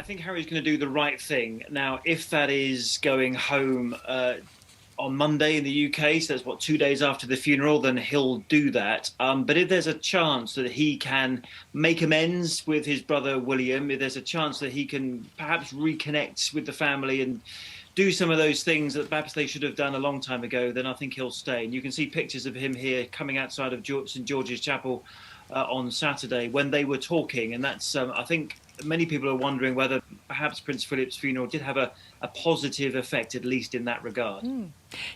think Harry's going to do the right thing. Now, if that is going home on Monday in the UK, so that's what, 2 days after the funeral, then he'll do that. But if there's a chance that he can make amends with his brother William, if there's a chance that he can perhaps reconnect with the family and do some of those things that perhaps they should have done a long time ago, then I think he'll stay. And you can see pictures of him here coming outside of St George's Chapel on Saturday when they were talking. And that's, I think many people are wondering whether perhaps Prince Philip's funeral did have a positive effect, at least in that regard.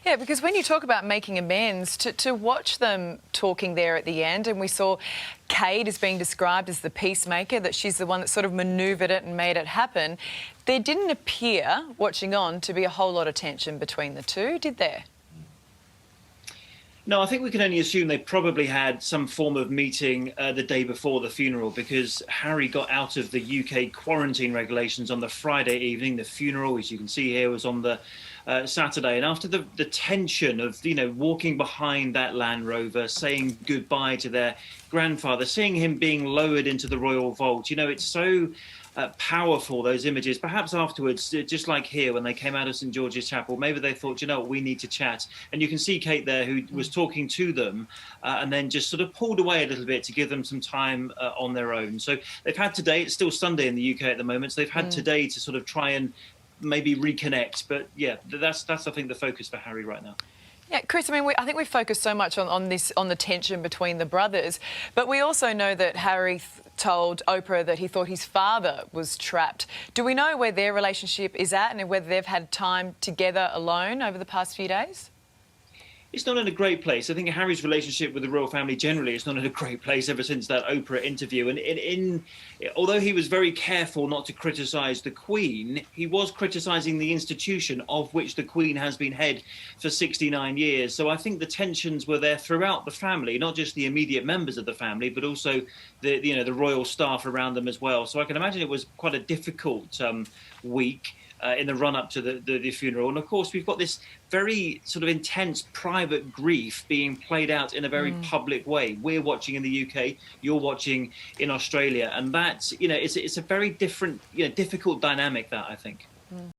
Yeah, because when you talk about making amends, to watch them talking there at the end, and we saw Kate is being described as the peacemaker, that she's the one that sort of manoeuvred it and made it happen. There didn't appear, watching on, to be a whole lot of tension between the two, did there? No, I think we can only assume they probably had some form of meeting the day before the funeral, because Harry got out of the UK quarantine regulations on the Friday evening. The funeral, as you can see here, was on the Saturday. And after the tension of, walking behind that Land Rover, saying goodbye to their grandfather, seeing him being lowered into the royal vault, it's so powerful, those images. Perhaps afterwards, just like here when they came out of St George's Chapel, maybe they thought, we need to chat. And you can see Kate there, who was talking to them and then just sort of pulled away a little bit to give them some time on their own. So they've had today, it's still Sunday in the UK at the moment, so they've had today to sort of try and maybe reconnect. But yeah, that's I think the focus for Harry right now. Yeah, Chris, I think we've focused so much on the tension between the brothers, but we also know that Harry told Oprah that he thought his father was trapped. Do we know where their relationship is at and whether they've had time together alone over the past few days? It's not in a great place. I think Harry's relationship with the royal family generally is not in a great place ever since that Oprah interview. And although he was very careful not to criticise the Queen, he was criticising the institution of which the Queen has been head for 69 years. So I think the tensions were there throughout the family, not just the immediate members of the family, but also the royal staff around them as well. So I can imagine it was quite a difficult week in the run-up to the funeral. And of course, we've got this very sort of intense private grief being played out in a very public way. We're watching in the UK, you're watching in Australia, and that's, it's a very different, difficult dynamic, that, I think.